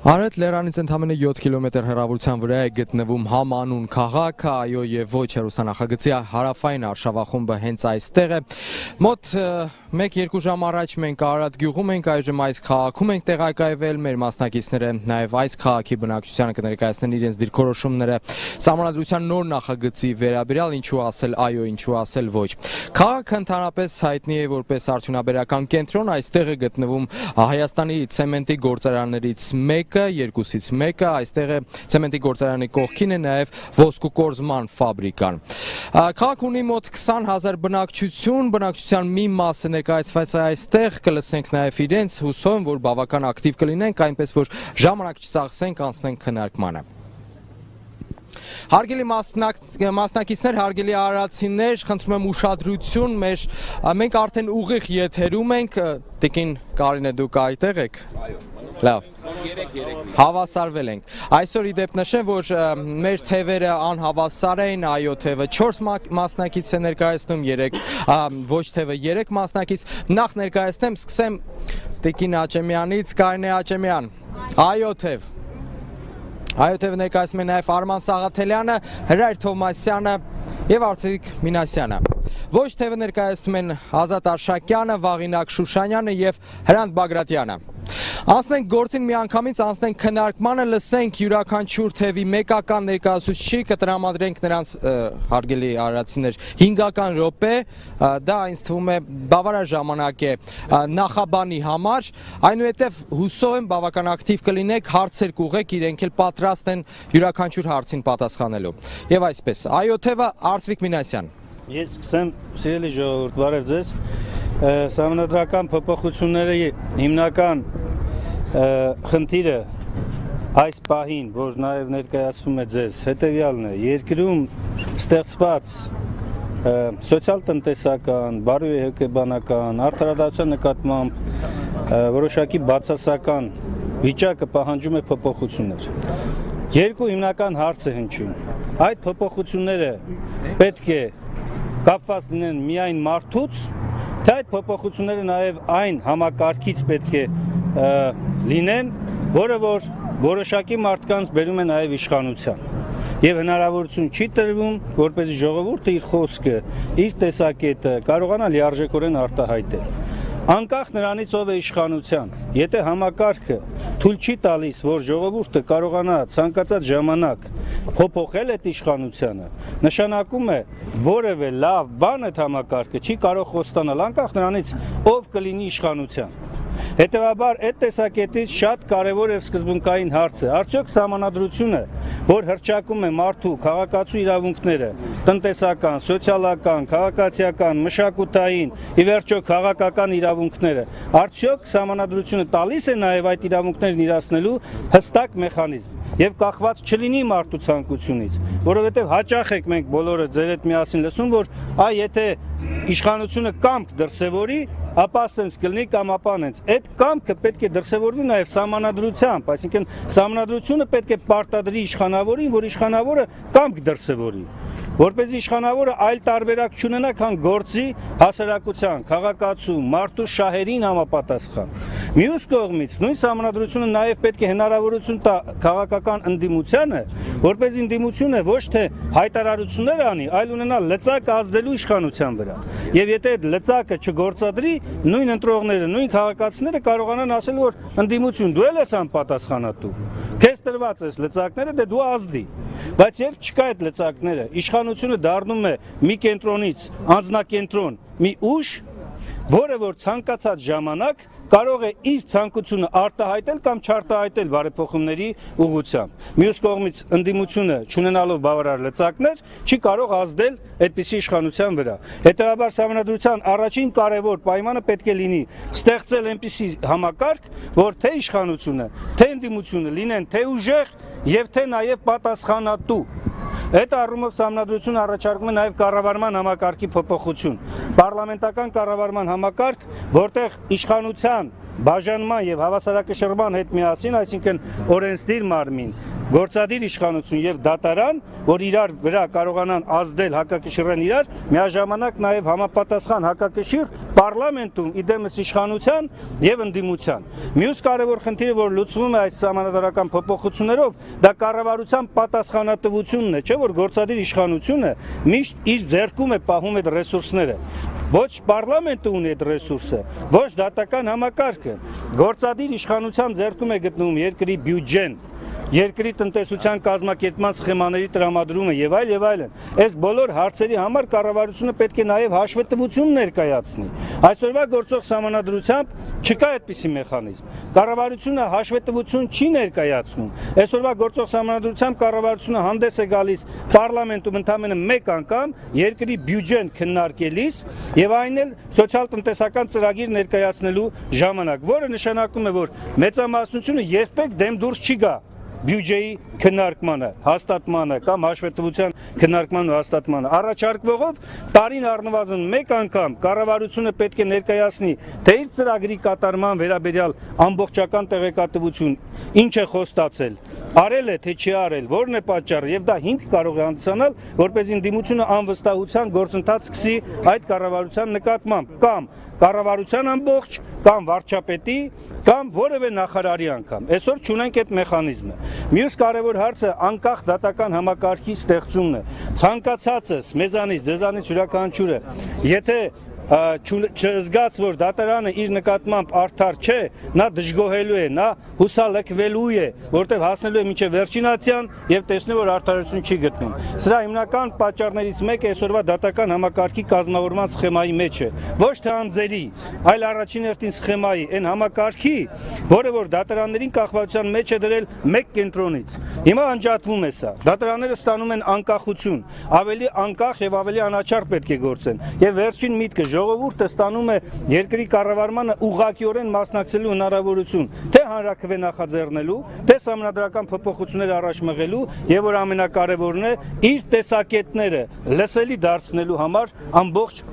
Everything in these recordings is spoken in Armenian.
Արետ լերանից ընդամենը 7 կիլոմետր հեռավորության վրա է գտնվում համանուն քաղաքը, այո եւ ոչ հեռուստանախագծի հարավային արշավախումբը հենց այստեղ է։ Մոտ 1-2 ժամ առաջ մենք Արարատ գյուղում ենք, այժմ այս քաղաքում ենք տեղակայվել, մեր մասնակիցները նաեւ այս քաղաքի բնակչությանը կներկայացնեն իրենց դիրքորոշումները Սահմանադրության նոր նախագծի վերաբերյալ, ինչու ասել այո, ինչու ասել ոչ։ Քաղաքը ընդհանրապես հայտնի է որպես արդյունաբերական կենտրոն, այստեղ է գտնվում Հայաստանի ցեմենտի գործարաններից երկուսից մեկը, այստեղ է ցեմենտի գործարանի կողքին է նաև ոսկուկորզման ֆաբրիկան։ Քաղաքը ունի մոտ 20,000 բնակչության մի մասը ներկայացված է այստեղ, կլսենք նաև իրենց, հուսով եմ, որ բավական ակտիվ կլինենք, այնպես որ ժամանակ չծախսենք, անցնենք քննարկմանը։ Հարգելի մասնակիցներ, հարգելի արարատցիներ, խնդրում եմ ուշադրություն, մենք արդեն ուղիղ եթերում ենք, տիկին Կարինե, դուք այդտեղ եք։ Լավ, հավասարվել ենք։ Այսօր ի դեպ նշեմ, որ մեր թևերը անհավասար էին, այո թևը 4 մասնակից է ներկայացնում, ոչ թևը 3 մասնակից։ Նախ ներկայացնեմ, սկսեմ տիկին Աճեմյանից, Կարինե Աճեմյան, այո թև։ Այո թևը ներկայացնում է նաև Արման Սաղաթելյանը, Հրայր Թովմասյանը և Արծիվիկ Մինասյանը։ Ոչ թևը ներկայացնում են Ազատ Արշակյանը, Վաղինակ Շուշանյանը և Հրանտ Բագրատյանը։ Անցնենք գործին միանգամից, անցնենք քննարկմանը, լսենք յուրաքանչյուր թևի մեկական ներկայացուցչի, կտրամադրենք նրանց հարգելի արարատցիներ 5 րոպե, դա ինձ թվում է բավարար ժամանակ է նախաբանի համար, այնուհետև հուսով եմ բավական ակտիվ կլինեք, հարցեր կուղեք, իրենք էլ պատրաստ են յուրաքանչյուր հարցին պատասխանելու։ Եվ այսպես, այո թևը Արծվիկ Մինասյան։ Ես սկսեմ, սիրելի ժողովուրդ, բարև ձեզ։ Սահմանադրական փոփոխությունները հիմնական խնդիրը այս պահին, որ նաև ներկայացվում է ձեզ, հետևյալն է, երկրում ստեղծված սոցիալ-տնտեսական, բարոյահոգեբանական, արդարադատության նկատմամբ որոշակի բացասական վիճակը պահանջում է փոփոխություններ։ Երկու հիմնական հարց է հնչում։ Այդ փոփոխությունները պետք է կապված լինեն միայն մարդուց, թե այդ փոփոխությունները նաև այն համակարգից պետք է լինեն, որը որ որոշակի մարդկանց բերում է նաև իշխանության։ Եվ հնարավորություն չի տրվում, որպեսզի ժողովուրդը իր խոսքը, իր տեսակետը կարողանա լիարժեքորեն արտահայտել։ Անկախ նրանից ով է իշխանության, եթե համակարգը թույլ չի տալիս, որ ժողովուրդը կարողանա ցանկացած ժամանակ փոփոխել այդ իշխանությանը, նշանակում է որևէ լավ բան այդ համակարգը չի կարող խոստանալ, անկախ նրանից ով կլինի իշխանության։ Հետևաբար այդ տեսակետից շատ կարևոր եւ սկզբունքային հարց է, արդյոք սահմանադրությունը, որ հռչակում է մարդու քաղաքացու իրավունքները, տնտեսական, սոցիալական, քաղաքացիական, մշակութային, ի վերջո քաղաքական իրավունքները, արդյոք սահմանադրությունը տալիս է նաեւ այդ իրավունքներն իրացնելու հստակ մեխանիզմ եւ կախված չլինի մարդու ցանկությունից, որովհետեւ հաճախ ենք մենք բոլորը ձեր հետ միասին լսում, որ եթե իշխանությունը կամք դրսևորի, ապա ասենց կլինի կամ ապա անենց։ Այդ կամքը պետք է դրսևորվի նաև սահմանադրությամբ, այսինքն սահմանադրությունը պետք է պարտադրի իշխանավորին, որ իշխանավորը կամք դրսևորի, որպեսզի իշխանավորը այլ տարբերակ չունենա, քան գործի հասարակության, քաղաքացու, մարդու շահերին համապատասխան։ Մյուս կողմից նույն սահմանադրությունը նաև պետք է հնարավորություն տա քաղաքական ընդդիմությանը, որպեսզի ընդդիմությունը ոչ թե հայտարարություններ անի, այլ ունենա լծակ ազդելու իշխանության վրա։ Եվ եթե այդ լծակը չգործադրի, նույն ընտրողները, նույն քաղաքացիները կարողանան ասել, որ ընդդիմություն դու ես անպատասխանատու։ Քեզ տրված ես լծակները, դե դու ազդի։ Բայց երբ չկա այդ լծակները, իշխանությունը դառնում է մի կենտրոնից անձնակենտրոն, մի ուժ, որը որ ցանկացած ժամանակ կարող է իր ցանկությունը արտահայտել կամ չարտահայտել բարեփոխումների ուղղությամբ։ Մյուս կողմից ընդդիմությունը չունենալով բավարար լծակներ, չի կարող ազդել այդպիսի իշխանության վրա։ Հետևաբար սահմանադրության առաջին կարևոր պայմանը պետք է լինի ստեղծել այնպիսի համակարգ, որ թե իշխանությունը, թե ընդդիմությունը լինեն թե ուժեղ եւ թե նաեւ պատասխանատու։ Այդ առումով սահմանադրությունը առաջարկում է նաև կառավարման համակարգի փոփոխություն։ Պարլամենտական կառավարման համակարգ, որտեղ իշխանության բաժանման եւ հավասարակշռման հետ միասին, այսինքն օրենսդիր մարմին, գործադիր իշխանություն եւ դատարան, որ իրար վրա կարողանան ազդել, հակակշիռեն իրար, միաժամանակ նաեւ համապատասխան հակակշիռ պարլամենտում իդեմս իշխանության եւ ընդդիմության։ Մյուս կարևոր խնդիրը, որ լուծվում է այս համանդրական փոփոխություններով, դա կառավարության պատասխանատվությունն է, չէ՞ որ գործադիր իշխանությունը միշտ իր ձեռքում է պահում այդ ռեսուրսները։ Ոչ պարլամենտը ունի այդ ռեսուրսը, ոչ դատական համակարգը։ Գործադիր իշխանության ձեռքում է գտնվում երկրի բյուջեն, երկրի տնտեսության կազմակերպման սխեմաների տրամադրումը եւ այլն։ Այս բոլոր հարցերի համար կառավարությունը պետք է նաեւ հաշվետվություն ներկայացնի։ Այսօրվա գործող սահմանադրությամբ չկա այդպիսի մեխանիզմ։ Կառավարությունը հաշվետվություն չի ներկայացնում։ Այսօրվա գործող սահմանադրությամբ կառավարությունը հանդես է գալիս պարլամենտում ընդամենը մեկ անգամ երկրի բյուջեն քննարկելիս եւ այն էլ սոցիալ-տնտեսական ծրագիր ներկայացնելու ժամանակ, որը նշանակում է, որ մեծամասնությունը երբեք դեմ դուրս չի գա բյուջեի քննարկմանը, հաստատմանը կամ հաշվետվության քննարկման ու հաստատմանը։ Առաջարկվողով տարին առնվազն մեկ անգամ կառավարությունը պետք է ներկայացնի թե իր ծրագրի կատարման վերաբերյալ ամբողջական տեղեկատվություն, ինչ է խոստացել, արել է թե չի արել, որն է պատճառը եւ դա հիմք կարող է հանդիսանալ, որպեսզի ընդդիմությունը անվստահության գործընթաց սկսի այդ կառավարության նկատմամբ կամ կառավարության ամբողջ կամ վարչապետի կամ որևէ նախարարի անգամ։ Այսօր չունենք այդ մեխանիզմը։ Մյուս կարևոր հարցը անկախ դատական համակարգի ստեղծումն է։ Ցանկացածս մեզանից, ձեզանից յուրաքանչյուրը, եթե չզգաց, որ դատարանը իր նկատմամբ արդար չէ, նա դժգոհելու է, նա հուսալքվելու է, որտեղ հասնելու է մինչև վերջինացիան եւ տեսնի, որ արդարություն չի գտնում։ Սրա հիմնական պատճառներից մեկը այսօրվա դատական համակարգի կազմավորման սխեմայի մեջ է, ոչ թե անձերի, այլ առաջին հերթին սխեմայի, այն համակարգի, որը որ դատարաններին կախվածության մեջ է դրել մեկ կենտրոնից։ Հիմա անջատվում է սա։ Դատարանները ստանում են անկախություն, ավելի անկախ եւ ավելի անաչառ պետք է գործեն։ Եվ վերջին միտքը ժողովուրդը ստանում է երկրի կառավարմանը ուղղակիորեն մասնակցելու հնարավորություն, թե հանրաքվե նախաձեռնելու, թե սահմանադրական փոփոխություններ առաջ մղելու եւ որ ամենակարևորն է, իր տեսակետները լսելի դարձնելու համար ամբողջ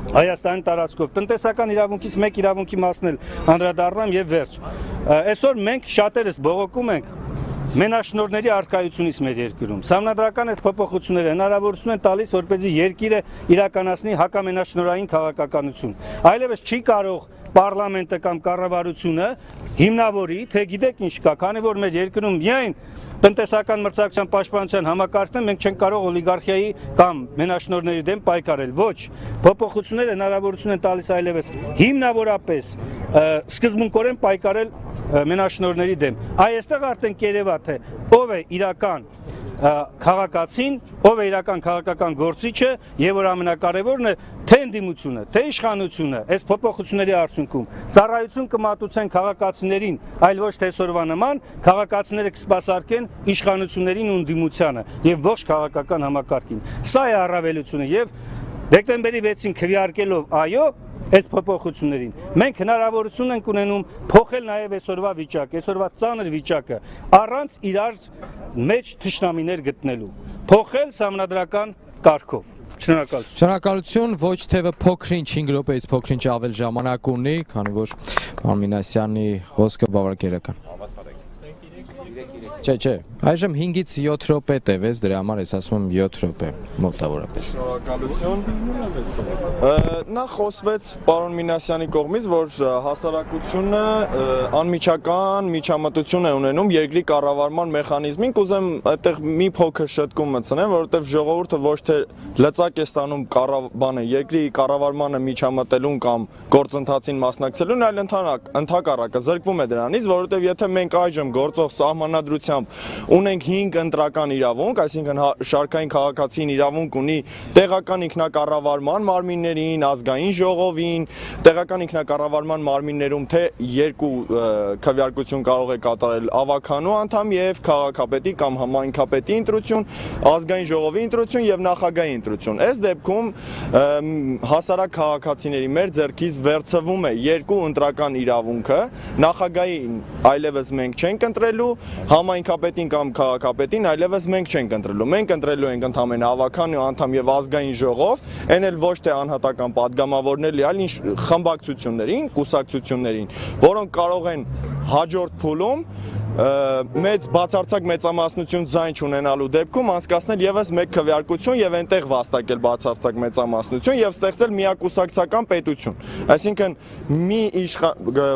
Հայաստանի տարածքով։ Տնտեսական իրավունքից մեկ իրավունքի մասն էլ անդրադառնամ եւ վերջ։ Այսօր մենք շատերս բողոքում ենք մենաշնորհների արկայությունից մեր երկրում։ Սահմանադրական այս փոփոխությունները հնարավորություն են տալիս, որպեսզի երկիրը իրականացնի հակամենաշնորհային քաղաքականություն։ Այլևս չի կարող պարլամենտը կամ կառավարությունը հիմնավորի, թե գիտեք ինչ կա, քանի որ մեր երկրում միայն տնտեսական մրցակցության պաշտպանության համակարգն է, մենք չենք կարող օլիգարխիայի կամ մենաշնորհների դեմ պայքարել։ Ոչ, փոփոխությունները հնարավորություն են տալիս այլևս հիմնավորապես սկզբունքորեն պայքարել մենաշնորհների դեմ։ Այստեղ արդեն կերևա թե ով է իրական քաղաքացին, ով է իրական քաղաքական գործիչը եւ որ ամենակարևորն է թե ընդդիմությունը, թե իշխանությունը այս փոփոխությունների արդյունքում ծառայություն կմատուցեն քաղաքացիներին, այլ ոչ թե այսօրվա նման քաղաքացիները կսպասարկեն իշխանություններին ու ընդդիմությանը եւ ողջ քաղաքական համակարգին։ Սա է առավելությունը եւ դեկտեմբերի 6-ին քվեարկելով այո այս փոփոխություններին մենք հնարավորություն ենք ունենում փոխել նաև այսօրվա վիճակը, այսօրվա ծանր վիճակը առանց իրար մեջ թշնամիներ գտնելու, փոխել սահմանադրական կարգով։ Շնորհակալություն։ Շնորհակալություն, ոչ թեւը փոքրինչ 5 րոպեից փոքրինչ ավել ժամանակ ունի, քանի որ պարոն Մինասյանի խոսքը բավարար գերական։ Չէ, այժմ 5-ից 7 րոպե տևեց, դրա համար ես ասում եմ 7 րոպե մոտավորապես։ Շնորհակալություն։ Նախ խոսվեց պարոն Մինասյանի կողմից, որ հասարակությունը անմիջական միջամտություն է ունենում երկրի կառավարման մեխանիզմին, կուզեմ այդտեղ մի փոքր շտկում մտցնեմ, որովհետև ժողովուրդը ոչ թե լծակ է ստանում երկրի կառավարմանը միջամտելուն կամ գործընթացին մասնակցելուն, այլ ընդհակառակը զրկվում է դրանից, որովհետև եթե մենք այժմ գործող սահմանադրությամբ ունենք 5 ընտրական իրավունք, այսինքն շարքային քաղաքացին իրավունք ունի տեղական ինքնակառավարման մարմիններին, ազգային ժողովին, տեղական ինքնակառավարման մարմիններում թե 2 քվեարկություն կարող է կատարել ավականու անդամ եւ քաղաքապետի կամ համայնքապետի ընտրություն, ազգային ժողովի ընտրություն եւ նախագահի ընտրություն։ Այս դեպքում հասարակ քաղաքացիների մեր ձեռքից վերցվում է 2 ընտրական իրավունքը, նախագահին այլևս մենք չենք ընտրելու, համայնքապետին կամ քաղաքապետին այլևս մենք չենք ընտրելու։ Մենք ընտրելու ենք ընդամենը ավականու անդամ եւ ազգային ժողով, այն էլ ոչ թե անհատական падգամավորների, այլ խմբակցություններին, կուսակցություններին, որոնք կարող են հաջորդ փուլում մեծ բացարձակ մեծամասնություն ձայն չունենալու դեպքում անցկացնել եւս մեկ քվեարկություն եւ այնտեղ վաստակել բացարձակ մեծամասնություն եւ ստեղծել միակուսակցական պետություն։ Այսինքն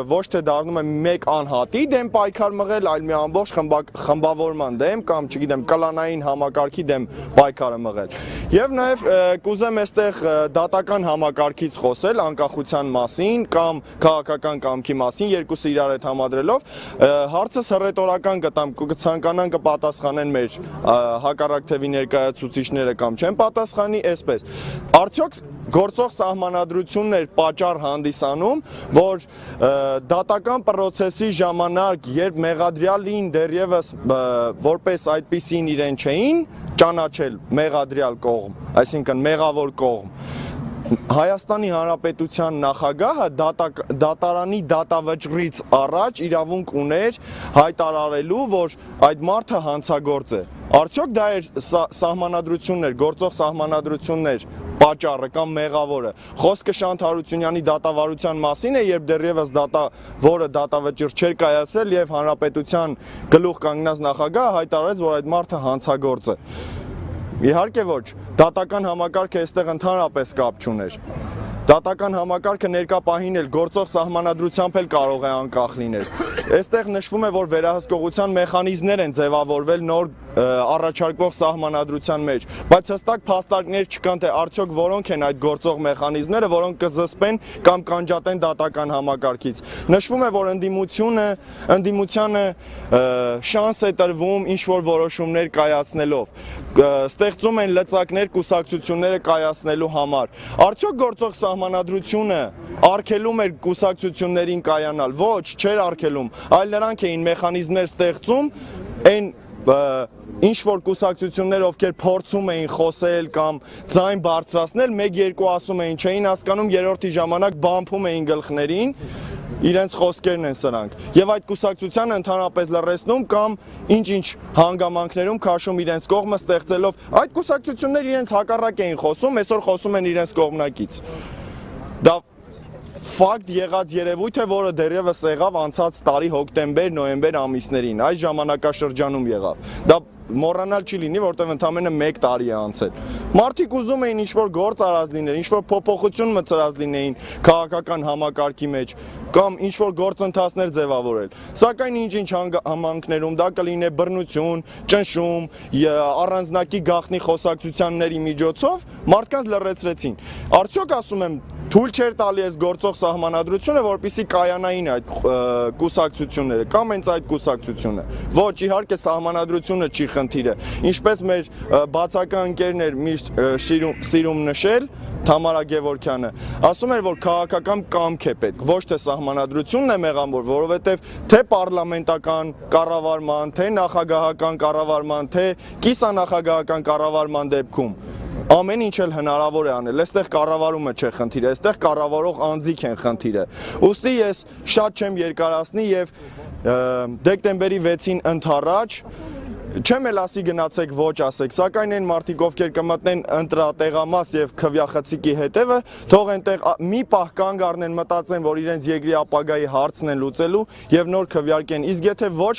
ոչ թե դառնում է մեկ անհատի դեմ պայքար մղել, այլ մի ամբողջ խմբավորման դեմ կամ չգիտեմ կլանային համակարգի դեմ պայքարը մղել։ Եվ նաեւ կուզեմ այստեղ դատական համակարգից խոսել անկախության մասին կամ քաղաքական կամքի մասին, երկուսը իրար հետ համադրելով, հարցս հռետորական գտամ, կցանկանան կպատասխանեն մեր հակառակ թևի ներկայացուցիչները կամ չեն պատասխանի, այսպես։ Արդյոք գործող սահմանադրություններ պատճառ հանդիսանում, որ դատական պրոցեսի ժամանակ, երբ մեղադրյալին դեռևս որպես այդպիսին իրեն չէին ճանաչել մեղադրյալ կողմ, այսինքն մեղավոր կողմ, Հայաստանի Հանրապետության նախագահը դատարանի դատավճռից առաջ իրավունք ուներ հայտարարելու, որ այդ մարդը հանցագործ է։ Արդյոք դա էր սահմանադրություններ, գործող սահմանադրություններ պատճառը կամ մեղավորը։ Խոսքը Շանթ Հարությունյանի դատավարության մասին է, երբ դեռևս որը դատավճիռ չէր կայացրել եւ Հանրապետության գլուխ կանգնած նախագահը հայտարարեց, որ այդ մարդը հանցագործ է։ Իհարկե ոչ, դատական համակարգը այստեղ ընդհանրապես կապ չուներ։ Դատական համակարգը ներկա պահին էլ գործող սահմանադրությամբ էլ կարող է անկախ լինել։ Այստեղ նշվում է, որ վերահսկողության մեխանիզմներ են ձևավորվել նոր առաջարկվող սահմանադրության մեջ, բայց հստակ փաստարկներ չկան, թե արդյոք որոնք են այդ գործող մեխանիզմները, որոնք կզսպեն կամ կանջատեն դատական համակարգից։ Նշվում է, որ ընդդիմությանը շանս է տրվում ինչ-որ որոշումներ կայացնելով, ստեղծում են լծակներ կուսակցությունները կայացնելու համար։ Արդյոք գործող սահմանադրությունը արգելում էր կուսակցություններին կայանալ։ Ոչ, չէր արգելում, այլ նրանք էին մեխանիզմներ ստեղծում այն ինչ որ կուսակցություններ, ովքեր փորձում էին խոսել կամ ձայն բարձրացնել, 1-2 ասում էին, չէին հասկանում, երրորդի ժամանակ բամփում էին գլխներին, իրենց խոսքերն են սրանք։ Եվ այդ կուսակցությանը ընդհանրապես լռեցնում կամ ինչ-ինչ հանգամանքներում քաշում իրենց կողմը ստեղծելով, այդ կուսակցությունները իրենց հակառակ էին խոսում, այսօր խոսում են իրենց կողմնակից։ Դա ֆակտ եղած երևույթ է, որը դեռևս եղավ անցած տարի հոկտեմբեր-նոյեմբեր ամիսներին, այս ժամանակաշրջանում եղավ։ Դա մոռանալ չի լինի, որտեղ ընդամենը 1 տարի է անցել։ Մարդիկ ուզում էին ինչ-որ գործ արած լինել, ինչ-որ փոփոխություն մտցրած լինեին քաղաքական համակարգի մեջ կամ ինչ-որ գործընթացներ ձևավորել։ Սակայն ինչ-ինչ հանգամանքներում դա կլինի բռնություն, ճնշում, առանձնակի գաղտնի խոսակցությունների միջոցով մարդկանց լռեցրեցին։ Արդյոք ասում եմ, թույլ չէր տալի այս գործող սահմանադրությունը, որպեսզի կայանային այդ կուսակցությունները կամ հենց այդ կուսակցությունը։ Ոչ, իհարկե սահմանադրությունը չի խնդիրը։ Ինչպես մեր բացական ընկերներ միշտ սիրում նշել, Թամարա Գևորգյանը, ասում էր, որ քաղաքական կամք է պետք, ոչ թե սահմանադրությունն է մեղավոր, որովհետև թե պարլամենտական կառավարման, թե նախագահական կառավարման, թե կիսանախագահական կառավարման դեպքում ամեն ինչ էլ հնարավոր է անել, այստեղ կառավարումը չէ խնդիրը, այստեղ կառավարող անձիկ են խնդիրը։ Ուստի ես շատ չեմ երկարացնի եւ դեկտեմբերի 6-ին ընդառաջ չեմ էլ ասի գնացեք ոչ ասեք, սակայն այն մարդիկ, ովքեր կմտնեն ընտրատեղամաս եւ քվյախցիկի հետևը, թող այնտեղ մի պահ կանգ առնեն, մտածեն, որ իրենց երկրի ապագայի հարցն են լուծելու եւ նոր քվյարկեն։ Իսկ եթե ոչ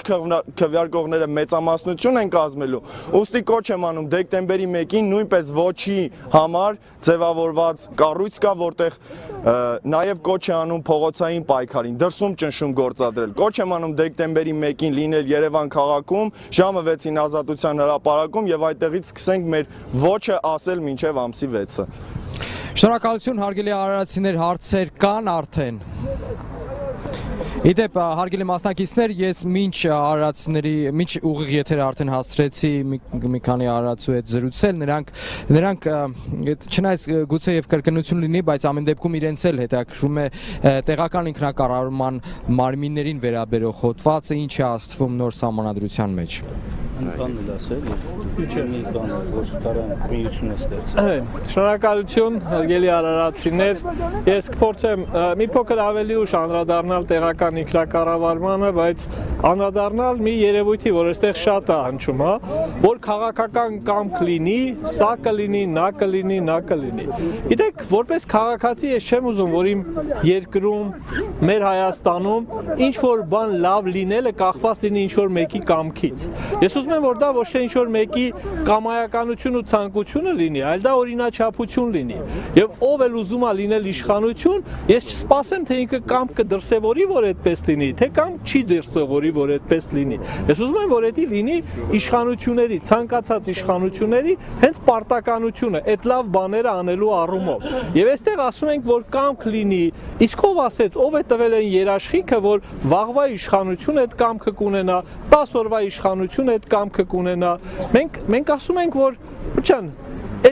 քվյարկողները մեծամասնություն են կազմելու, ուստի կոչ եմ անում դեկտեմբերի 1-ին նույնպես ոչի համար ձևավորված կառույց կա, որտեղ նաեւ կոչ է անում փողոցային պայքարին, դրսում ճնշում գործադրել։ Կոչ եմ անում դեկտեմբերի 1-ին լինել Երևան քաղաքում ժամը 6-ին Ազատության հրապարակում եւ այդտեղից սկսենք մեր ոչը ասել մինչեւ ամսի 6-ը։ Շնորհակալություն հարգելի արարածիներ, հարցեր կան արդեն։ Իդեպ հարգելի մասնակիցներ, ես մինչ ուղիղ եթերը արդեն հասցրեցի մի քանի արարածու հետ զրուցել, նրանք չնայած գուցե եւ կրկնություն լինի, բայց ամեն դեպքում իրենց էլ հետաքրում է տեղական ինքնակառավարման մարմիններին վերաբերող հոդվածը, ինչ է աստվում նոր սահմանադրության մեջ։ Բանն էլ ասել, ինչ մի բան, որ կարան միություն է ստեղծել։ Շնորհակալություն հարգելի արարածիներ, ես կփորձեմ մի փոքր ավելի ուշ անդրադառնալ տեղական քաղաքական ինքնակառավարմանը, բայց անդրադառնալ մի երևույթի, որ այստեղ շատ է հնչում, հա, որ քաղաքական կամք լինի, սա կլինի, նա կլինի, նա կլինի։ Գիտեք, որպես քաղաքացի ես չեմ ուզում, որ իմ երկրում, մեր Հայաստանում ինչ որ բան լավ լինելը կախված լինի ինչ որ մեկի կամքից։ Ես ուզում եմ, որ դա ոչ թե ինչ որ մեկի կամայականություն ու ցանկությունը լինի, այլ դա օրինաչափություն լինի։ Եվ ով էլ ուզում է լինել իշխանություն, ես չսպասեմ, թե ինքը կամք կդրսևորի, որ այդպես լինի, թե կամք չի դրսևորի, որ այդպես լինի։ Ես ուզում եմ, որ դա լինի իշխանությունների, ցանկացած իշխանությունների հենց պարտականությունը, այդ լավ բաները անելու առումով։ Եվ այստեղ ասում ենք, որ կամք լինի, իսկ ով ասեց, ով է տվել այն երաշխիքը, որ վաղվա իշխանությունը այդ կամքը կունենա, 10 օրվա իշխանությունը այդ կամքը կունենա։ Մենք ասում ենք, որ ուչան,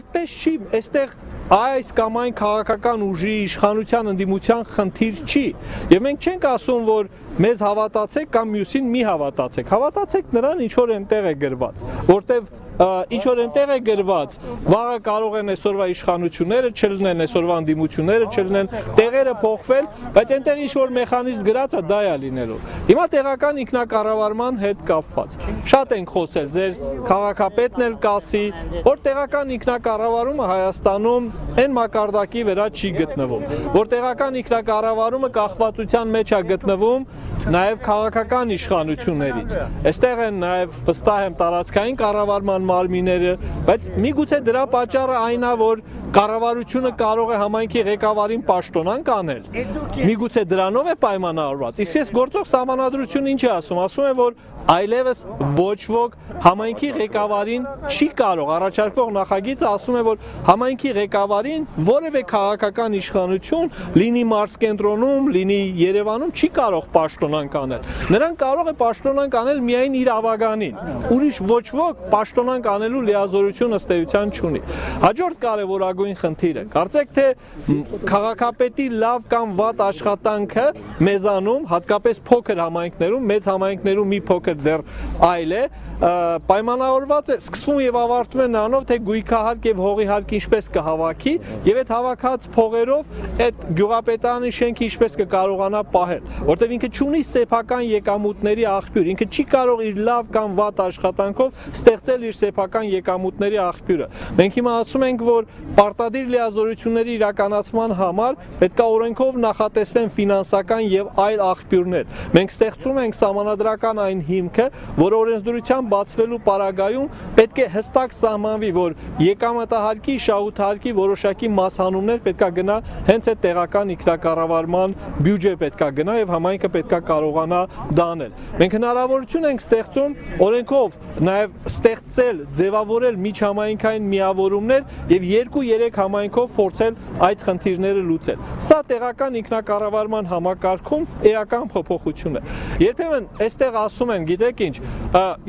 այդպես չի, այստեղ այս կամ այն քաղաքական ուժի իշխանության ընդդիմության խնդիր չի։ Եվ մենք չենք ասում, որ մեզ հավատացեք կամ մյուսին մի հավատացեք։ Հավատացեք նրան, ինչ որ այնտեղ է գրված, որտեվ ինչ որ այնտեղ է գրված, վաղը կարող են այսօրվա իշխանությունները չլինեն, այսօրվա ընդդիմությունները չլինեն, տեղերը փոխվել, բայց այնտեղ ինչ որ մեխանիզմ գրած է, դա է լինելու։ Հիմա տեղական ինքնակառավարման հետ կապված։ Շատ ենք խոսել, ձեր քաղաքապետն էլ կասի, որ տեղական ինքնակառավարումը Հայաստանում այն մակարդակի վրա չի գտնվում, որ տեղական ինքնակառավարումը կախվածության մեջ է գտնվում նաև քաղաքական իշխանություններից։ Այստեղ են նաև վստահ եմ տարածքային կառավարման մարմինները, բայց միգուցե դրա պատճառը այն է, որ կառավարությունը կարող է համայնքի ղեկավարին պաշտոնանկ անել։ Միգուցե դրանով է պայմանավորված։ Իսկ ես գործող սահմանադրությունը ինչ է ասում, ասում է, որ այլևս ոչ ոք համայնքի ղեկավարին չի կարող, առաջարկվող նախագիծը ասում է, որ համայնքի ղեկավարին որևէ քաղաքական իշխանություն, լինի մարզկենտրոնում, լինի Երևանում, չի կարող պաշտոնանկ անել։ Նրան կարող է պաշտոնանկ անել միայն իր ավագանին։ Ուրիշ ոչ ոք պաշտոնանկ անելու լիազորություն ըստ էության չունի։ Հաջորդ կարևորագույն խնդիրը, կարծեք թե քաղաքապետի լավ կամ վատ աշխատանքը մեզանում, հատկապես փոքր համայնքներում, մեծ համայնքներում մի փոքր դեռ այլ է, պայմանավորված է, սկսվում եւ ավարտվում է նրանով, թե գույքահարկ եւ հողիհարկ ինչպես կհավաքի եւ այդ հավաքած փողերով այդ գյուղապետարանի շենքը ինչպես կկարողանա պահել, որտեղ ինքը չունի սեփական եկամուտների աղբյուր, ինքը չի կարող իր լավ կամ վատ աշխատանքով ստեղծել իր սեփական եկամուտների աղբյուրը։ Մենք հիմա ասում ենք, որ պարտադիր լիազորությունների իրականացման համար պետք է օրենքով նախատեսվեն ֆինանսական եւ այլ աղբյուրներ։ Մենք ստեղծում ենք սահմանադրական այն հիմքը, որ օրենսդրությամբ բացվելու պարագայում պետք է հստակ սահմանվի, որ եկամտահարկի, շահութահարկի որոշակի մասհանումներ պետք է գնա հենց այդ տեղական ինքնակառավարման բյուջե պետք է գնա եւ համայնքը պետք է կարողանա դա անել։ Մենք հնարավորություն ենք ստեղծում օրենքով նաեւ ստեղծել, ձևավորել միջհամայնքային միավորումներ եւ 2-3 համայնքով փորձել այդ խնդիրները լուծել։ Սա տեղական ինքնակառավարման համակարգում էական փոփոխություն է։ Երբեմն այստեղ ասում են, գիտեք ինչ,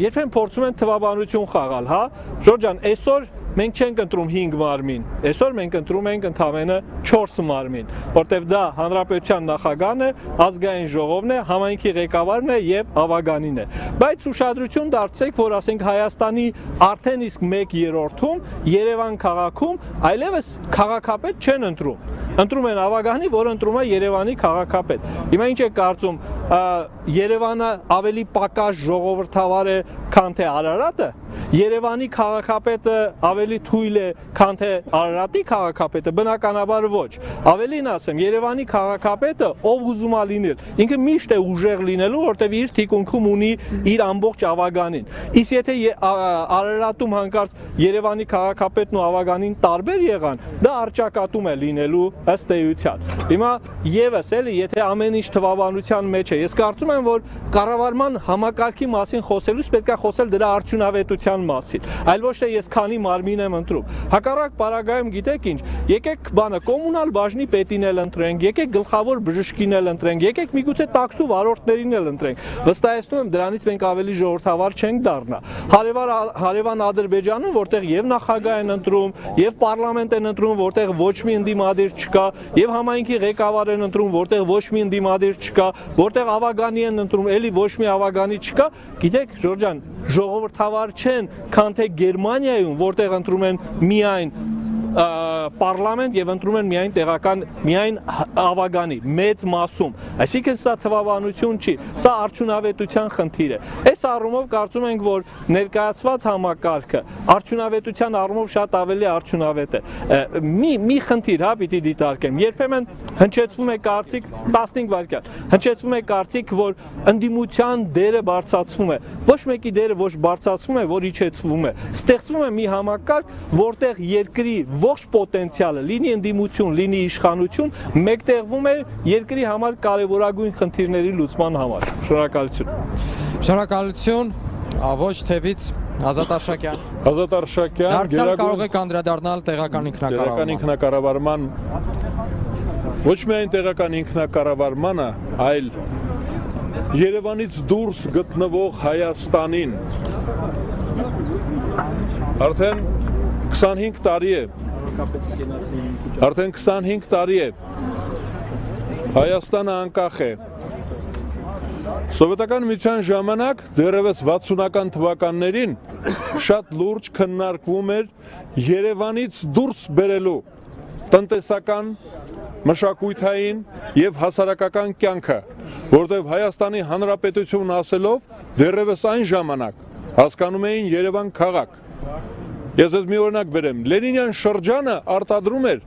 երբեմն փորձում են թվաբանություն խաղալ, հա, Ժորժան, այսօր մենք չենք ընտրում 5 մարմին, այսօր մենք ընտրում ենք ընդամենը 4 մարմին, որտեվ դա հանրապետության նախագահն է, ազգային ժողովն է, համայնքի ղեկավարն է եւ ավագանին է։ Բայց ուշադրություն դարձրեք, որ ասենք Հայաստանի արդեն իսկ 1/3-ում Երևան քաղաքում այլևս քաղաքապետ չեն ընտրում։ Ընտրում են ավագանի, որ ընտրում է Երևանի քաղաքապետ։ Հիմա ինչ է կարծում, Երևանը ավելի պակաս ժողովրդավար է, քան թե Արարատը։ Երևանի քաղաքապետը ավելի թույլ է, քան թե Արարատի քաղաքապետը, բնականաբար ոչ։ Ավելին ասեմ, Երևանի քաղաքապետը ով ուզում է լինել, ինքը միշտ է ուժեղ լինելու, որտեղ իր թիկունքում ունի իր ամբողջ ավագանին։ Իսկ եթե Արարատում հանկարծ Երևանի քաղաքապետն ու ավագանին տարբեր եղան, դա արճակատում է լինելու ըստ էության։ Հիմա եւս էլի, եթե ամեն ինչ թվաբանության մեջ է, ես կարծում եմ, որ կառավարման համակարգի մասին խոսելուց պետք է խոսել դրա արդյունավետության մասին, այլ ոչ թե ես քանի մարմին եմ ընտրում։ Հակառակ պարագայում գիտեք ինչ, եկեք բանը կոմունալ բաժնի պետին էլ ընտրենք, եկեք գլխավոր բժշկին էլ ընտրենք, եկեք միգուցե տաքսու վարորդներին էլ ընտրենք։ Վստահեցնում եմ, դրանից մենք ավելի ժողովրդավար չենք դառնա։ Հարևան Ադրբեջանում, որտեղ եւ նախագահ են ընտրում, եւ պարլամենտ են ընտրում, որտեղ ոչ մի ընդդիմադիր չկա, եւ համայնքի ղեկավար են ընտրում, որտեղ ոչ մի ընդդիմադիր չկա, որտեղ ավագանի են ընտրում, էլի ոչ մի ավագանի չկա, գիտեք, Ժորժան, ժողովրդավար չեն, քան թե Գերմանիայում, որտեղ ընտրում են միայն պարլամենտ եւ ընտրում են միայն ավագանի մեծ մասում։ Այսինքն սա թվաբանություն չի, սա արդյունավետության խնդիր է։ Այս առումով կարծում ենք, որ ներկայացված համակարգը արդյունավետության առումով շատ ավելի արդյունավետ է։ Մի խնդիր, հա, պիտի դիտարկեմ։ Երբեմն հնչեցվում է կարծիք 15 վայրկյան։ Հնչեցվում է կարծիք, որ ընդդիմության դերը բարձրացվում է։ Ոչ մեկի դերը ոչ բարձրացվում է, որ իջեցվում է։ Ստեղծվում է մի համակարգ, որտեղ երկրի ողջ պոտենցիալը, լինի ընդդիմություն, լինի իշխանություն, մեկտեղվում է երկրի համար կարևորագույն խնդիրների լուծման համար։ Շնորհակալություն։ Շնորհակալություն, ոչ թևից Ազատ Արշակյան։ Ազատ Արշակյան, Դարձյալ կարող եք անդրադառնալ տեղական ինքնակառավարման։ Ոչ միայն տեղական ինքնակառավարմանը, այլ Երևանից դուրս գտնվող Հայաստանին։ Արդեն 25 տարի է։ Հայաստանը անկախ է։ Սովետական միության ժամանակ դեռևս 60-ական թվականներին շատ լուրջ քննարկվում էր Երևանից դուրս բերելու տնտեսական, մշակութային եւ հասարակական կյանքը, որտեղ Հայաստանի Հանրապետություն ասելով դեռևս այն ժամանակ հասկանում էին Երևան քաղաք։ Ես ես մի օրինակ բերեմ, Լենինյան շրջանը արտադրում էր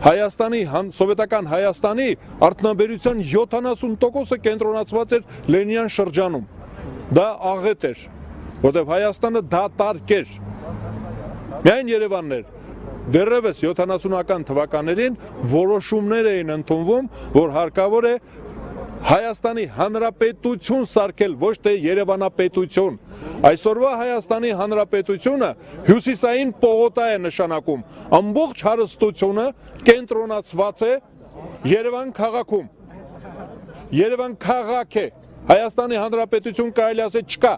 Հայաստանի, սովետական Հայաստանի արտոնաբերության 70%-ը կենտրոնացված էր Լենինյան շրջանում։ Դա աղետ էր, որտեղ Հայաստանը դատարկ էր։ Միայն Երևանն էր։ Դեռևս 70-ական թվականներին որոշումներ էին ընդունվում, որ հարկավոր է Հայաստանի Հանրապետություն սարքել, ոչ թե Երևանապետություն։ Այսօրվա Հայաստանի Հանրապետությունը հյուսիսային պողոտա է նշանակում։ Ամբողջ հարստությունը կենտրոնացված է Երևան քաղաքում։ Երևան քաղաք է։ Հայաստանի Հանրապետություն կարելի ասել չկա։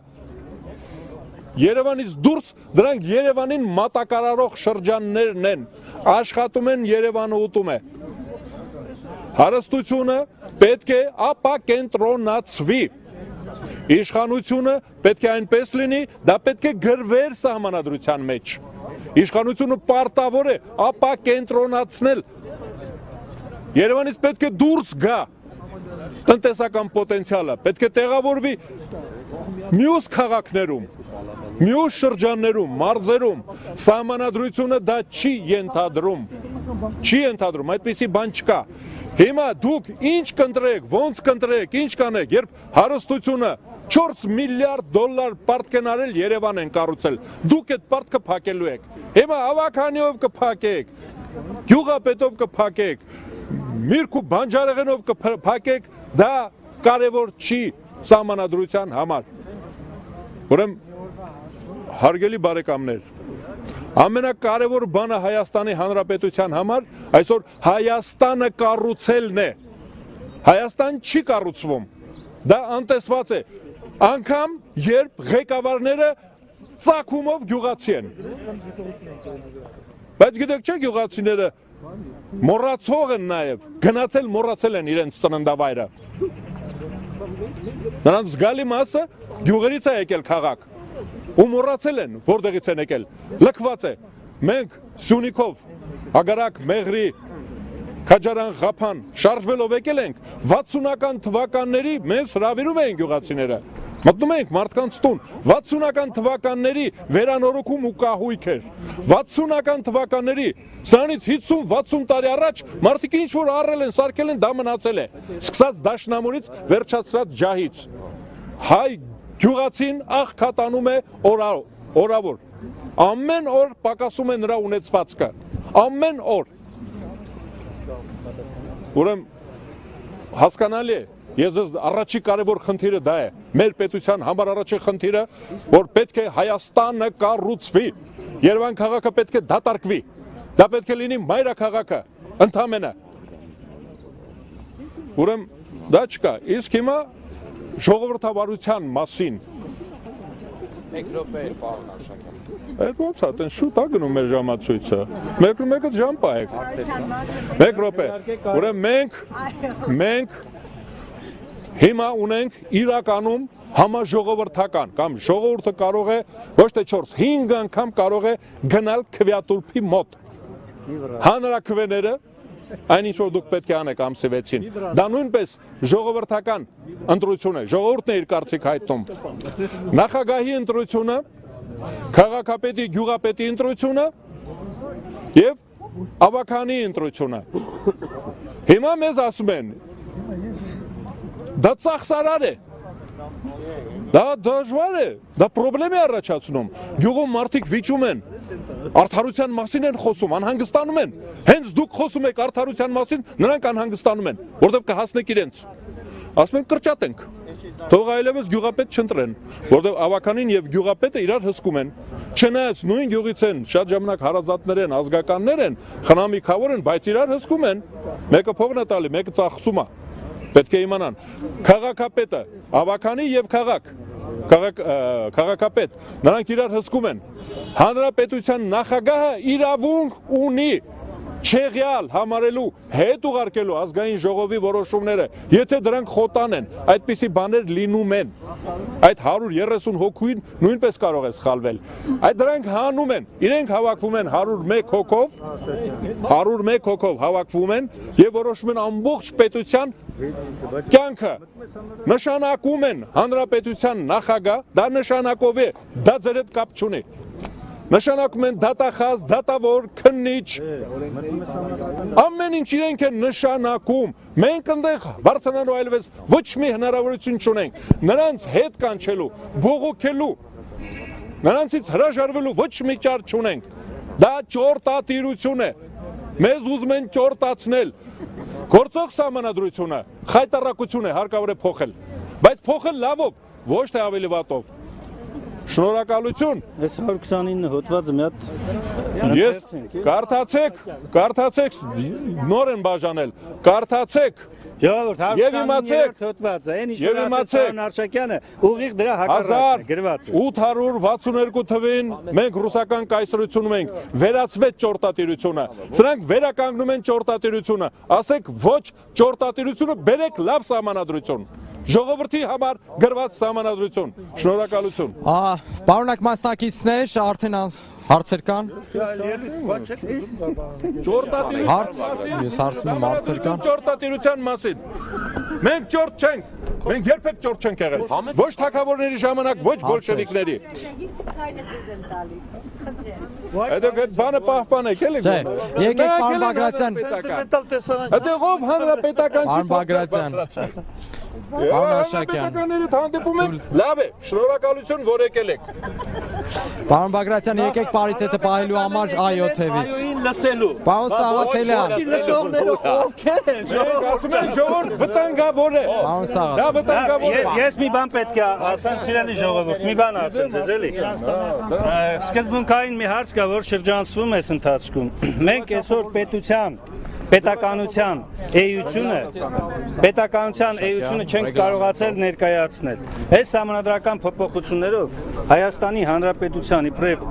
Երևանից դուրս դրանք Երևանին մատակարարող շրջաններն են, աշխատում են, Երևանը ուտում է։ Հարստությունը պետք է ապակենտրոնացվի։ Իշխանությունը պետք է այնպես լինի, դա պետք է գրվեր սահմանադրության մեջ։ Իշխանությունը պարտավոր է ապակենտրոնացնել։ Երևանից պետք է դուրս գա տնտեսական պոտենցիալը, պետք է տեղավորվի մյուս քաղաքներում, մյուս շրջաններում, մարզերում, սահմանադրությունը դա չի ենթադրում, այդպիսի բան չկա։ Հիմա դուք ինչ կընտրեք, ոնց կընտրեք, ինչ կանեք, երբ հարստությունը 4 միլիարդ դոլար պարտք են արել Երևան են կառուցել, դուք այդ պարտքը փակելու եք։ Հիմա ավականիով կփակեք, գյուղապետով կփակեք, Միրգ ու բանջարեղենով կփակեք, դա կարևոր չի սահմանադրության համար։ Ուրեմն հարգելի բարեկամներ, ամենակարևոր բանը Հայաստանի Հանրապետության համար այսօր Հայաստանը կառուցելն է։ Հայաստան չի կառուցվում, դա անտեսված է, անգամ երբ ղեկավարները ծագումով գյուղացի են։ Բայց գիտեք չէ, գյուղացիները մոռացող են նաև, գնացել մոռացել են իրենց ծննդավայրը։ Նրանց զգալի մասը գյուղերից է եկել քաղաք ու մոռացել են, որտեղից են եկել, լքված է։ Մենք Սյունիքով, Ագարակ, Մեղրի, Քաջարան, Ղափան շարժվելով եկել ենք, 60-ական թվականների մեզ հրավիրում էին գյուղացիները։ Մտնում ենք մարդկանց տուն, 60-ական թվականների վերանորոգում ու կահույք էր, 60-ական թվականների, սրանից 50-60 տարի առաջ մարդիկ ինչ որ առել են, սարքել են, դա մնացել է, սկսած դաշնամուրից, վերջացրած ջահից, հայ գյուղացին աղքատանում է օրավոր, ամեն օր պակասում է նրա ունեցվածքը, ամեն օր, ուրեմն հասկանալի է, ես առաջի կարևոր խնդիրը դա է, մեր պետության համար առաջի խնդիրը, որ պետք է Հայաստանը կառուցվի, Երևան քաղաքը պետք է դատարկվի, դա պետք է լինի մայրաքաղաքը, ընդամենը, ուրեմն դա չկա, իսկ հիմա ժողովրդավարության մասին, Մեկ րոպե, պարոն Արշակյան։ Այդ ոնց է, տեն շուտ է գնում մեր ժամացույցը, մեկը ժամ պահեք, մեկ րոպե, ուրեմն մենք հիմա ունենք իրականում համաժողովրդական, կամ ժողովուրդը կարող է ոչ թե 4-5 անգամ կարող է գնալ քվեատուրփի մոտ, հանրաքվեները, այնինչ որ դուք պետք է անեք ամսի 6-ին, դա նույնպես ժողովրդական ընտրություն է, ժողովուրդն է իր կարծիք հայտնում։ Նախագահի ընտրությունը, քաղաքապետի, գյուղապետի ընտրությունը եւ ավագանի ընտրությունը։ Հիմա մեզ ասում են, դա ծախսարար է, դա դժվար է, դա պրոբլեմ է առաջացնում, գյուղում մարդիկ վիճում են, արդարության մասին են խոսում, անհանգստանում են, հենց դուք խոսում եք արդարության մասին, նրանք անհանգստանում են, որտեղ կհասնեք իրենց, ասում են կրճատենք, թող այլևս գյուղապետ չընտրեն, որտեղ ավականին եւ գյուղապետը իրար հսկում են, չնայած նույն գյուղից են, շատ ժամանակ հարազատներ են, ազգականներ են, խնամիքավոր են, բայց իրար հսկում են, մեկը փողն է տալի, մեկը ծախսում է, պետք է իմանան, քաղաքապետը, ավականի եւ քաղաքապետ, նրանք իրար հսկում են, հանրապետության նախագահը իրավունք ունի չեղյալ համարելու, հետ ուղարկելու ազգային ժողովի որոշումները, եթե դրանք խոտան են, այդպիսի բաներ լինում են, այդ 130 հոգուին նույնպես կարող է սխալվել, այդ դրանք հանում են, իրենք հավաքվում են 101 հոգով հավաքվում են և որոշում են ամբողջ պետության կյանքը, նշանակում են հանրապետության նախագահ, դա նշանակով է, դա ձեր հետ կապ չունի, նշանակում են դատախազ, դատավոր, քննիչ, ամեն ինչ իրենք են նշանակում, մենք ընդեղ բարձրանալու այլևս ոչ մի հնարավորություն չունենք, նրանց հետ կանչելու, բողոքելու, նրանցից հրաժարվելու ոչ մի ճար չունենք, դա ճորտատիրություն է, մեզ ուզում են ճորտացնել, գործող սահմանադրությունը խայտառակություն է, հարկավոր է փոխել, բայց փոխել լավով, ոչ թե ավելի վատով։ Շնորհակալություն։ Այս 129 հոդվածը մի հատ Ես կարդացեք, նոր են բաժանել, կարդացեք, Ժողովուրդ, 129 հոդվածը, այն ինչ որ ասացան Արշակյանը, ուղիղ դրա հակառակն է գրված։ 1862 թվին մենք ռուսական կայսրությունում ենք, վերացվեց ճորտատիրությունը, սրանք վերականգնում են ճորտատիրությունը, ասեք ոչ ճորտատիրությունը, բերեք լավ սահմանադրություն։ Ժողովրդի համար գրված սահմանադրություն։ Շնորհակալություն։ Պարոնակ մասնակիցներ, արդեն հարցեր կան։ Հարց, ես հարցնում եմ հարցեր կան։ Ճորտատիրության մասին։ Մենք ճորտ չենք, մենք երբեք ճորտ չենք եղել։ Ոչ թագավորների ժամանակ, ոչ բոլշևիկների։ Այդ բանը պահպանեք, էլի։ Չէ, եկեք պարոն Բագրատյան։ Այդտեղ ով հանրապետական Պարոն Բագրատյան։ Պարոն Արշակյան։ Հանրապետականներից հանդիպում եք, լավ է, շնորհակալություն, որ եկել եք։ Պարոն Բագրատյան, եկեք պարիցետը պահելու համար այո թևից։ Պարոն Սաղաթելյան։ ովքեր են Ասում են ժողովուրդ վտանգավոր է։ Պարոն Դա Սաղաթ։ վտանգավոր է։ Ես մի բան պետք է ասեմ, սիրելի ժողովուրդ, մի բան ասեմ ձեզ, էլի։ Սկզբունքային մի հարց կա, որ շրջանցվում է ընթացքում։ Մենք այսօր պետականության էությունը չենք կարողացել ներկայացնել։ Այս համանդրական փոփոխություններով Հայաստանի Հանրապետության իբրև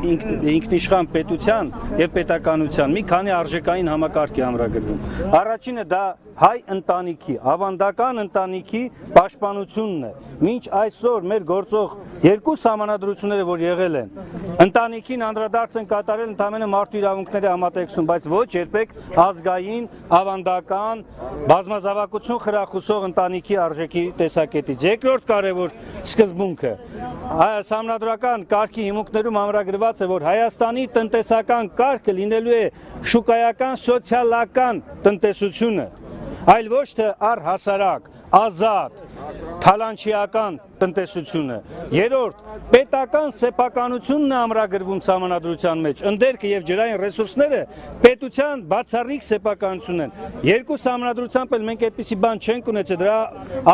ինքնիշխան պետության եւ պետականության մի քանի արժեքային համակարգ է ամրագրվում։ Առաջինը դա հայ ընտանիքի, ավանդական ընտանիքի պաշտպանությունն է։ Մինչ այսօր մեր գործող երկու համանդրությունները, որ եղել են, ընտանիքին անդրադարձ են կատարել ընդամենը մարդու իրավունքների համատեքստում, բայց ոչ երբեք ազգային ավանդական բազմազավակություն խրախուսող ընտանիքի արժեքի տեսակետից։ Երկրորդ կարևոր սկզբունքը համանդրական կարգի հիմունքներում ամրագրված է, որ Հայաստանի տնտեսական կարգը լինելու է շուկայական սոցիալական տնտեսությունը, այլ ոչ թե առհասարակ, ազատ, թալանչիական տնտեսությունը։ Երրորդ, պետական սեփականությունն է ամրագրվում սահմանադրության մեջ, ընդերքը եւ ջրային ռեսուրսները պետության բացառիկ սեփականություն են։ Երկու սահմանադրությամբ էլ մենք այդպիսի բան չենք ունեցել, դրա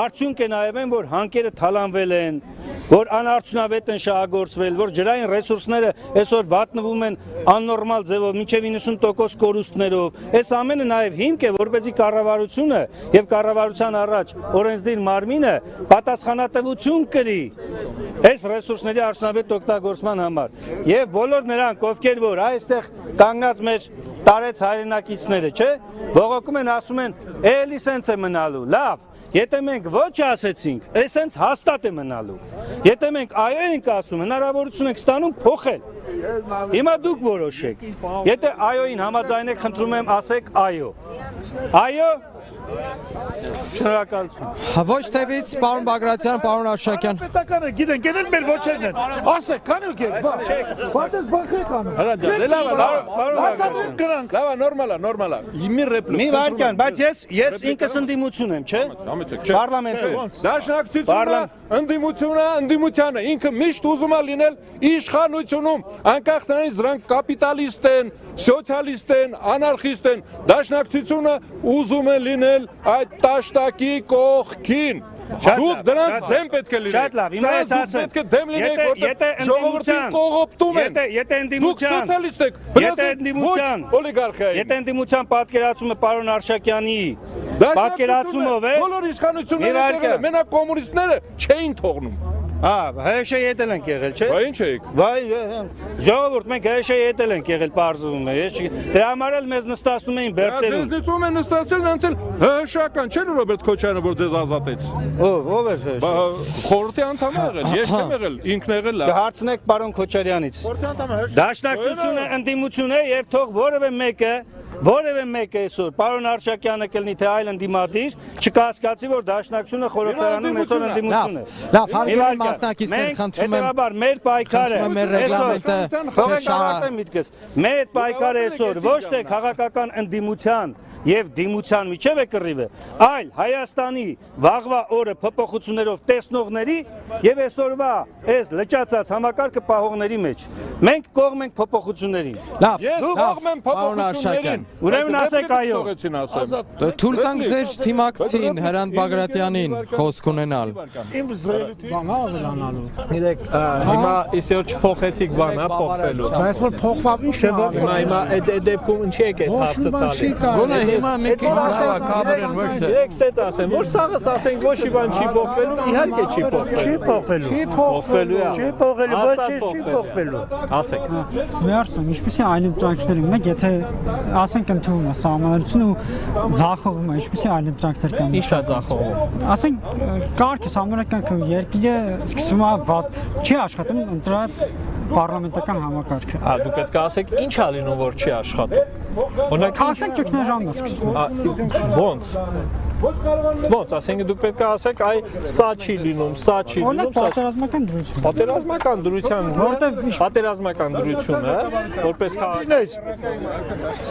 արդյունք է նաեւ են, որ հանքերը թալանվել են, որ անարդյունավետ են շահագործվել, որ ջրային ռեսուրսները այսօր վատնվում են աննորմալ ձևով, մինչև 90% կորուստներով։ Այս ամենը նաեւ հիմք է, որպեսզի կառավարությունը եւ կառավարության առաջ օրենսդիր մարմինը պատասխանատվություն կրի այս ռեսուրսների արդյունավետ օգտագործման համար։ Եվ բոլոր նրանք, ովքեր որ այստեղ կանգնած մեր տարեց հայրենակիցները, չէ, բողոքում են, ասում են, էլի սենց է մնալու, լավ, Եթե մենք ոչ ասեցինք, էսենց հաստատ է մնալու։ Եթե մենք այո ենք ասում, հնարավորություն ենք ստանում փոխել։ Հիմա դուք որոշեք։ Եթե այոին համաձայն եք, խնդրում եմ ասեք այո։ Այո։ Շնորհակալություն։ Ոչ թևից, պարոն Բագրատյան, պարոն Արշակյան։ Պետականը գիտեն, գնեն մեր ոչերն են։ Ասեք, քանի ու գեք, բատես բախեք անում։ Լավ, նորմալ է։ Մի ռեպլիկ։ Մի վարքան, բայց ես ինքս ընդդիմություն եմ, չէ՞։ Պարլամենտում։ Դաշնակցությունը, ընդդիմությունը ինքը միշտ ուզում է լինել իշխանությունում, անկախ նրանից դրանք կապիտալիստ են, սոցիալիստ են, անարխիստ են, դաշնակցությունը ուզում է լինել այդ տաշտակի կողքին։ Դուք դրանց դեմ պետք է լինեք։ Շատ լավ, հիմա ես ասեմ։ Պետք է դեմ լինեք, որտեղ ժողովրդին կողոպտում են։ Եթե Դուք սոցիալիստ եք, օլիգարխիայի։ Եթե ընդդիմության պատկերացումը պարոն Արշակյանի պատկերացումով է, բոլոր իշխանությունները մենակ կոմունիստները չէին թողնում։ ՀՇ-ի հետ ենք եղել, չէ՞։ Բա ինչ էիք։ Ժողովուրդ, մենք ՀՇ-ի հետ ենք եղել, պարզվում է։ Դրա համար էլ մեզ նստացնում էին Բերտերում։ Դեզնիցում են նստացել, անցել ՀՀՇ-ական չէ՞ Ռոբերտ Քոչարյանը, որ ձեզ ազատեց։ Ով էր ՀՇ։ Խորհրդի անդամ եղել, ես չեմ եղել, ինքն եղել է։ Կհարցնեք պարոն Քոչարյանից։ Դաշնակցությունը ընդդիմություն է եւ թող որևէ մեկը այսօր պարոն Արշակյանը կլինի թե այլ ընդդիմադիր չկասկածի որ դաշնակցությունը խորհրդարանում այսօր ընդդիմություն է։ Լավ, հարգելի մասնակիցներ, խնդրում եմ, հետեւաբար մեր պայքարը մեր պայքարը այսօր ոչ թե քաղաքական ընդդիմության եւ դիմության միջև է կռիվը, այլ Հայաստանի վաղվա օրը փոփոխություններով տեսնողների եւ այսօրվա այս լճացած համակարգը պահողների մեջ։ Մենք կողմ ենք փոփոխություններին։ Լավ, Ես կողմ եմ փոփոխություններին։ Ուրեմն ասեք այո։ Թույլ տանք ձեր թիմակցին Հրանտ Բագրատյանին խոսք ունենալ։ Իմ զրելույթի Գիտեք, հիմա իսյոր չփոխեցիք բանը, փոխվելու։ Բայց որ փոխվավ ինչ է Հիմա այդ դեպքում ինչի եք այդ հարցը տալի։ Ոնա հիմա մի Եկսեց ասեմ, որ սաղս ասենք ոչ մի բան չի փոխվելու, իհարկե չի փոխվելու։ չի Փոխվելու է։ Չի փոխվելու։ Ասեք։ Վերցնում, ինչպեսի այլընտրանքներ ունենք, եթե ասենք ընդունում է սահմանադրությունը ու ձախողում է, ինչպեսի այլընտրանքներ կան։ Ինչա ձախողում։ Ասենք կարգը սահմանական երկիրը սկսվում է վատ, չի աշխատում ընտրած պարլամենտական համակարգը։ Դու պետք է ասեք ինչ է լինում, որ չի աշխատում։ Օրինակ Արդեն ճգնաժամն է սկսվում։ Ոնց։ Ոնց, ասենք դուք պետք է ասեք, այ սա չի լինում, սա չի Օրինակ լինում, պատերազմական դրություն։ պատերազմական դրության, Որտեւ պատերազմական դրությունը, որպես Դիրներ,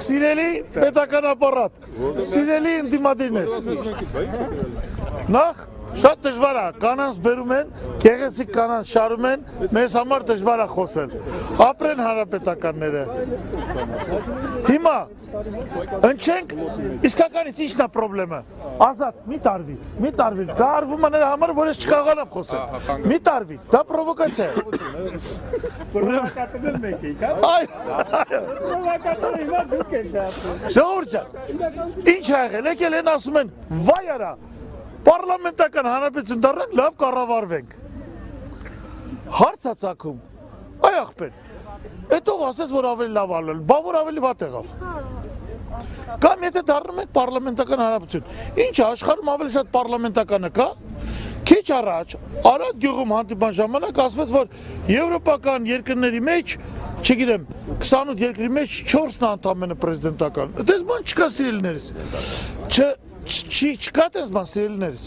սիրելի պետական ապարատ, սիրելի ընդդիմադիրներ, նախ շատ դժվար է, կանանց բերում են, գեղեցիկ կանանց շարում են, մեզ համար դժվար է խոսել, ապրեն հանրապետականները, հիմա, ընչենք, իսկականից ինչն է պրոբլեմը, ազատ, մի տարվի, դա արվում է նրա համար, որ ես չկաղանամ խոսել, մի տարվի, դա պրովոկացիա է, ժողովուրդ ջան, ինչ ա եղել, եկել են ասում են, վայ արա, պարլամենտական հանրապետություն դառնանք, լավ կառավարվենք։ Հարց ա ծագում, այ ախպեր, էդ ով ասես, որ ավելի լավ ալել, բա որ ավելի վատ եղավ։ Կամ եթե դառնում ենք պարլամենտական հանրապետություն, ինչ է, աշխարհում ավելի շատ պարլամենտականը կա, քիչ առաջ, Արադ գյուղում հանդիպան ժամանակ ասվեց, որ եվրոպական երկրների մեջ, չգիտեմ, 28 երկրի մեջ 4-ն է ընդամենը պրեզիդենտական։ Դες բան չկա սիրելիներս։ Չկա տես բան սիրելիներս,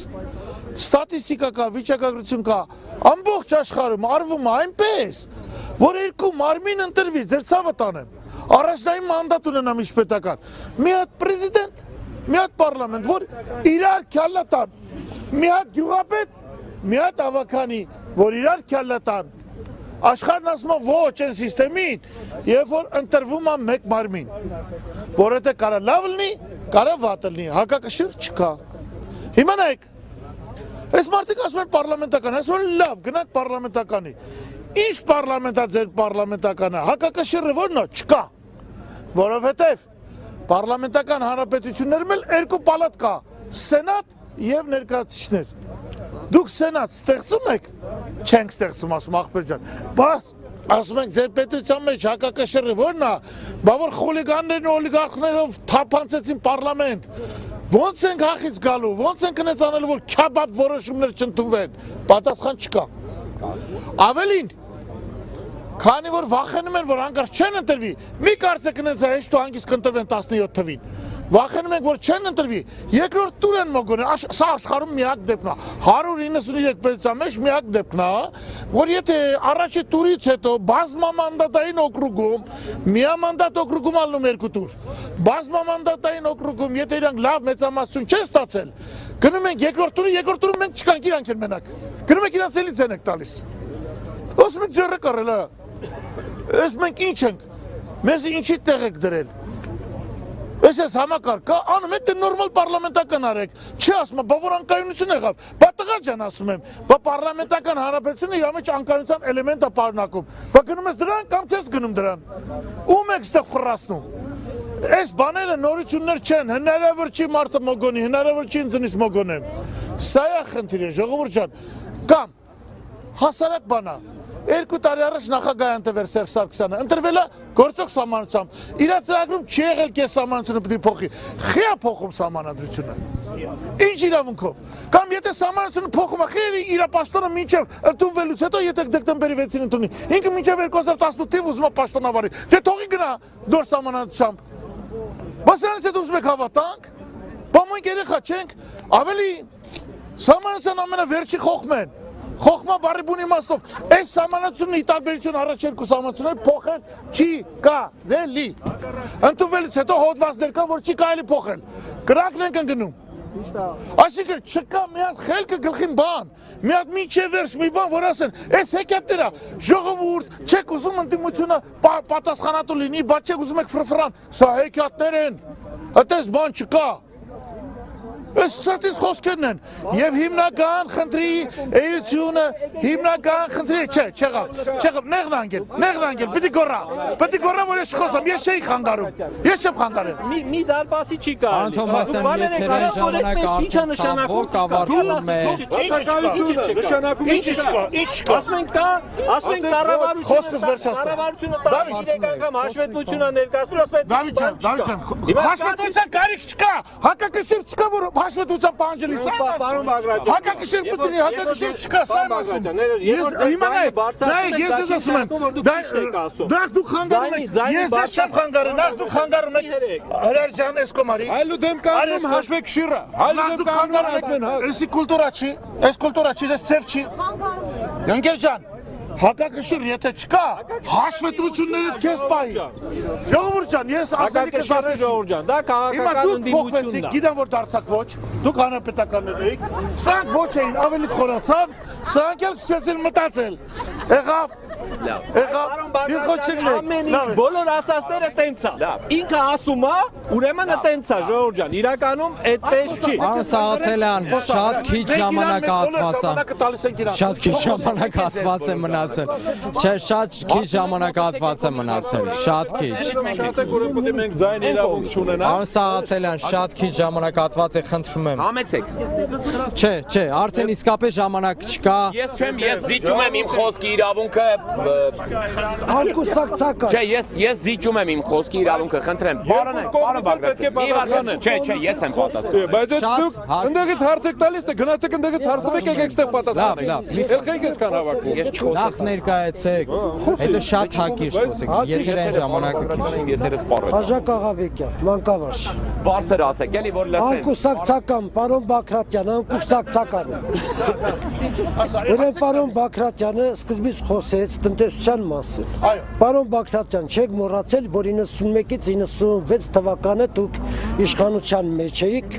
ստատիստիկա կա, վիճակագրություն կա, ամբողջ աշխարհում արվում է այնպես, որ երկու մարմին ընտրվի, ձեր ցավը տանեմ, առաջնային մանդատ ունենա միջպետական, մի հատ պրեզիդենտ, մի հատ պարլամենտ, որ իրար քյալլա տան, մի հատ գյուղապետ, մի հատ ավականի, որ իրար քյալլա տան, աշխարհն ասում է ոչ այն սիստեմին, երբ որ ընտրվում է մեկ մարմին, որովհետեւ կարա լավ լինի, կարա վատ լինի, հակակշիռ չկա։ Հիմա նայեք, այս մարդիկ ասում են պարլամենտական, ասում են լավ, գնանք պարլամենտականի։ Ինչ պարլամենտա ձեր պարլամենտականը, հակակշիռը որն է, չկա։ Որովհետեւ պարլամենտական հանրապետություններում էլ երկու պալատ կա, սենատ եւ ներկայացուցիչներ։ Դուք սենատ ստեղծում եք, չենք ստեղծում, ասում ախպեր ջան, բայց ասում ենք ձեր պետության մեջ հակակշիռը որն է, բա որ խուլիգաններն ու օլիգարխներով թափանցեցին պարլամենտ, Ոնց են հախից գալու, ոնց են կնեց անելու, որ քյաբաբ որոշումներ չընդունվեն, պատասխան չկա։ Ավելին, քանի որ վախենում են, որ հանկարծ չեն ընտրվի, մի կարծեք նենց է, հեշտ ու հանգիստ կընտրվեն 17 թվին։ Վախենում ենք, որ չեն ընտրվի, երկրորդ տուր են մոգոնել, սա աշխարհում միակ դեպքն է, 193 պետության մեջ միակ դեպքն է, որ եթե առաջի տուրից հետո բազմամանդատային օկրուգում, միամանդատ օկրուգում ալնում 2 տուր, բազմամանդատային օկրուգում, եթե իրանք լավ մեծամասնություն չեն ստացել, գնում ենք երկրորդ տուրում մենք չկանք իրանք են մենակ, գնում ենք իրանց էլի ձեն եք տալիս, ոսում ենք ձերը կարել է, ես մենք ինչ ենք, մեզ ինչի տեղ եք դրել, Ես համակարգ կա, անում եք դե նորմալ պարլամենտական արեք, չի ասում, բա որ անկայունություն եղավ, բա տղա ջան ասում եմ, բա պարլամենտական հանրապետությունը իր մեջ անկայունության էլեմենտ է պարունակում, բա գնում ես դրան կամ չես գնում դրան, ում եք ստեղ խռասնում, այս բաները նորություններ չեն, հնարավոր չի մարդը մոգոնի, հնարավոր չի ինձնից մոգոնեմ, սա է խնդիրը, ժողովուրդ ջան, կամ հասարակ բանա, 2 տարի առաջ նախագահ ընտրվել Սերժ Սարգսյանը, ընտրվել է գործող սահմանությամբ, իր ծրագրում չի եղել կես սահմանությունը պետք է փոխի, խի է փոխում սահմանադրությունը, ինչ իրավունքով, կամ եթե սահմանությունը փոխում է, խի իր պաշտոնը մինչև ընդունվելուց հետո, եթե դեկտեմբերի 6-ին ընդունի, ինքը մինչև 2018 թիվ ուզում է պաշտոնավարի, դե թողի գնա դոր սահմանադրությամբ, բա սրանից հետո ուզում եք հավատանք, բա մենք երեխա չենք, ավելի սահմանության ամենավերջի խոխմեն, Խոխմա բարի բուն իմաստով, այս սահմանադրությունն ի տարբերություն առաջ երկու սահմանադրությունների փոխել չի կարելի։ Ընդունվելուց հետո հոդվածներ կան, որ չի կարելի փոխել։ Կրակն ենք ընկնում։ Այսինքն չկա մի հատ խելքը գլխին բան, մի հատ մինչև վերջ մի բան, որ ասեն, այս հեքիաթները ժողովուրդ, չեք ուզում ընդդիմությունը պատասխանատու լինի, բա չեք ուզում եք ֆրֆրան, սա հեքիաթներ են, այդպես բան չկա։ Այս սատից խոսքերն են, և հիմնական խնդրի էությունը, հիմնական խնդրի, չեղավ, նեղն անգել, պիտի գորա, որ ես չխոսամ, ես չէի խանգարում, ես չեմ խանգարել։ Մի դարպասի չի կարելի։ Արոն Թովմասյան, եթերային ժամանակ արդեն ցավոք ավարտվում է։ Ինչ չկա։ Ասում ենք կառավարությունը տարի 3 անգամ հաշվետվություն է ներկայացնում, ասում ենք հաշվետվության կարիք չկա, հակակշիռ չկա, որ հաշվետվության պահանջելի սա։ Պարոն Բագրատյան, հակակշիռ պետք է հակակշիռ չկա սա մասին։ Ես ես ասում եմ, դա դու խանգարում եք, ես չեմ խանգարում, նախ դու խանգարում եք Հրար ջան Էսկոմարի։ Այլու դեմ կանգնում հաշվեկշիռը, այլու դեմ կանգնում եք։ Էսի կուլտուրա չի, այս կուլտուրա չի, այս ցև չի։ Ընկեր ջան, հակակշիռ եթե չկա, հաշվետվությունները քեզ պահի։ Ժողովուրդ ջան, ես ասելիքս ասեցի։ ժողովուրդ ջան, դա քաղաքական ընդդիմությունն է։ Գիտեմ որ դարձակ ոչ, դուք հանրապետականներ եք, սրանք ոչ էին, ավելի խորացան, սրանք էլ սկսեցին մտածել։ Եղավ, ամեն բոլոր ասածները տենց է։ Ինքը ասում է, ուրեմն տենց է, ժողովուրդ ջան, իրականում այդպես չի։ Պարոն Սաղաթելյան, շատ քիչ ժամանակ հատված է մնացել։ Չէ, շատ քիչ ժամանակ հատված է մնացել, շատ քիչ։ Պետք է մենք ձայն իրավունք չունենանք։ Պարոն Սաղաթելյան, շատ քիչ ժամանակ հատված է, խնդրում եմ։ Համեցեք։ Չէ, արդեն իսկապես ժամանակ չկա։ Ես զիջում եմ իմ խոսքի իրավունքը։ Անկուսակցական։ Չէ, ես զիջում եմ իմ խոսքի իրավունքը, խնդրեմ։ Պարոն Բագրատյան։ Չէ, ես եմ պատասխանում։ Բայց դուք ընդեղից հարց եք տալիս, թե գնացեք ընդեղից հարցնեք, եկեք ստեղ պատասխանեք։ Ելք եք այսքան հավաքում։ Նախ ներկայացեք, հետո շատ հակիրճ խոսեք, եթերային ժամանակը քիչ։ Եթերը սպառել։ Խաժակ Աղաբեկյան, մանկավարժ։ Բարձր ասեք, էլի որ լսեն։ Անկուսակցական, պարոն Բագրատյան, անկուսակցական։ Ուրեմն պարոն Բագրատյանը սկզբից խոսեց տնտեսության մասին։ Պարոն Բագրատյան, չեք մոռացել, որ 91-ից 96 թվականը դուք իշխանության մեջ էիք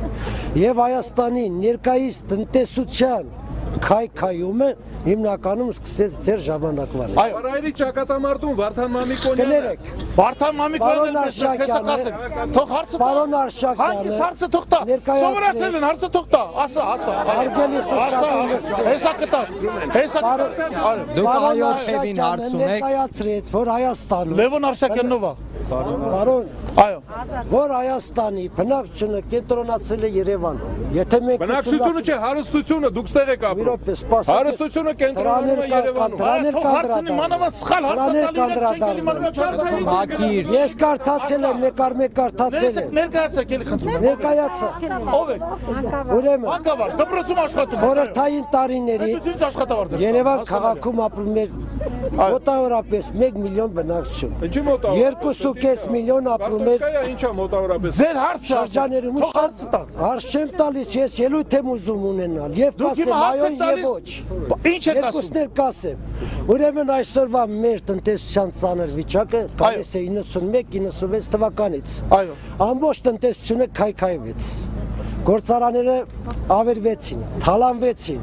եւ Հայաստանի ներկայիս տնտեսության քայքայումը հիմնականում սկսեց ձեր ժամանակվան։ Արայրի ճակատամարտում Վարդան Մամիկոնյանը։ Կներեք։ Վարդան Մամիկոնյանը թող հարցը Պարոն Արշակյանը։ Հարցը թող տա։ Սովորացրել են, հարցը թող տա։ Ասա։ Հարգելի սոշապինս։ Հեսա կտաս։ Դուք այո թևին հարց ունեք։ Ներկայացրեց, որ Հայաստանում Լևոն Արշակյանով է։ Պարոն, Այո։ որ Հայաստանի բնակչությունը կենտրոնացել է Երևանում։ Եթե մենք Բնակչությունը չէ, հարստությունը դուք ստեղ եք Մի ապրում։ րոպե, սպասեք։ Հարստությունը կենտրոնանում է Երևանում։ Դրաներ Թող հարցնի մանավանդ սխալ Հակիր։ Ես կարդացել եմ, մեկ առ մեկ կարդացել եմ։ Ներկայացեք էլի խնդրում եմ։ Ներկայացա։ Ով եք։ Ուրեմն, Մանկավարժ, դպրոցում աշխատում եք։ խորհրդային տարիների Դու ինչ աշխատավարձ եք։ Երևան քաղաքում ապրում էր մոտավորապես 1 միլիոն բնակչություն։ Ինչի մոտավորապես։ 2.5 միլիոն ապրում էր Բարտոշկայա ինչա մոտավորապես։ Ձեր հարցը շրջաներում։ Թող հարցը տա։ Հարց չեմ տալիս, ես ելույթ եմ ուզում ունենալ եւ Դուք կասեմ հիմա հարց այո եք եւ տալիս։ ոչ։ Ինչ եք ասում։ Երկուսն էլ կասեմ։ Ուրեմն այսօրվա մեր տնտեսության ծանր վիճակը գալիս է 91-96 թվականից։ Այո։ Ամբողջ տնտեսությունը քայքայվեց։ Գործարանները ավերվեցին, թալանվեցին։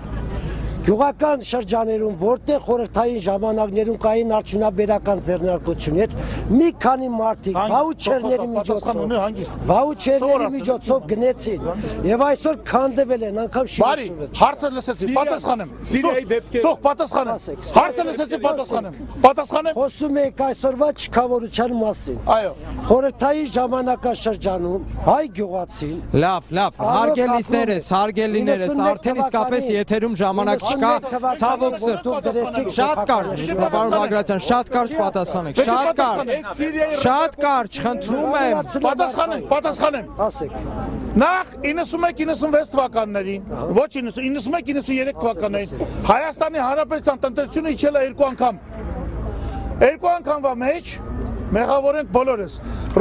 Գյուղական շրջաներում, որտեղ խորհրդային ժամանակներում կային արդյունաբերական ձեռնարկություններ, մի քանի մարդիկ վաուչերների միջոցով գնեցին եւ այսօր քանդվել են անգամ Բարի, շինությունները։ հարցը լսեցի, պատասխանեմ։ Սիրիայի դեպքեր։ Թող պատասխանեմ։ Հարցը լսեցի, պատասխանեմ։ Պատասխանեմ։ Խոսում եք այսօրվա չքավորության մասին։ Այո։ Խորհրդային ժամանակաշրջանում հայ գյուղացին Լավ, հարգելիներս, արդեն իսկապես եթերում ժամանակ չկա, ցավոք սրտով շատ կարճ, պարոն Բագրատյան, շատ կարճ պատասխանեք, շատ կարճ, խնդրում եմ։ Պատասխանեմ։ ասեք։ Նախ 91-96 թվականներին, ոչ 91-93 թվականներին Հայաստանի Հանրապետության տնտեսությունը իջել է երկու անգամ։ Երկու անգամվա մեջ մեղավոր ենք բոլորս։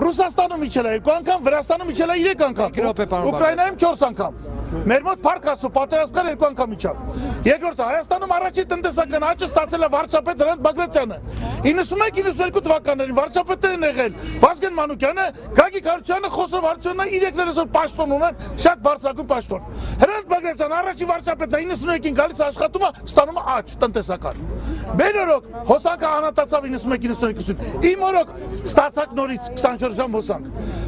Ռուսաստանում իջել է երկու անգամ, Վրաստանում իջել է 3 անգամ։ րոպե, պարոն Ուկրաինայում 4 անգամ։ Մեր մոտ փառքասու պատերազմ կար երկու անգամ իջավ։ Երկրորդը Հայաստանում առաջին տնտեսական աճը ստացել է վարչապետ Հրանտ Բագրատյանը։ 91-92 թվականներին վարչապետներն եղել Վազգեն Մանուկյանը, Գագիկ Հարությունյանը, Խոսով Հարությունյանը, իրենք այսօր պաշտոն ունեն, շատ բարձրագույն պաշտոն։ Հրանտ Բագրատյանը առաջին վարչապետն է 91-ին գալիս աշխատում է, ստանում է աճ տնտեսական։ Մեր օրոք հոսանքը անհատացավ 91-92-ին։ Իմ օրոք ստացակ նորից 24 ժամ հոսանք։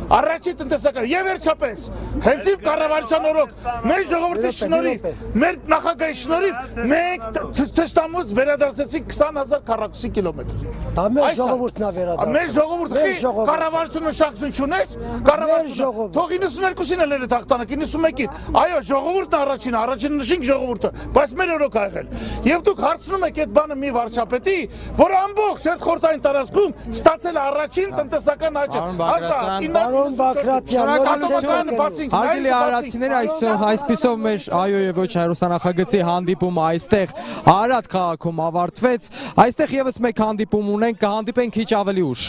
Առաջին տնտեսական եւ վերջապես հենց իմ կառավարության օրոք մեր ժողովրդի շնորհիվ, մեր նախագահի շնորհիվ մենք թշնամուց վերադարձեցինք 20000 քառակուսի կիլոմետր։ Դա մեր ժողովուրդն է վերադարձել։ Մեր ժողովուրդը կառավարությունը շահություն չուներ, կառավարությունը թող 92-ին էլ էր հաղթանակ, 91-ին։ Այո, ժողովուրդն առաջին նշենք ժողովուրդը, բայց մեր օրոք ա եղել։ Եվ դուք հարցնում եք այդ բանը մի վարչապետի, որ ամբողջ այդ խորհրդային տարածքում ստացել է առաջին տնտեսական աճը։ Պարոն Բագրատյան, Հարգելի արարածիներ, այսպիսով մեր այո եւ ոչ հեռուստանախագծի հանդիպումը այստեղ Արարատ քաղաքում ավարտվեց։ Այստեղ եւս մեկ հանդիպում ունենք, կհանդիպենք քիչ ավելի ուշ։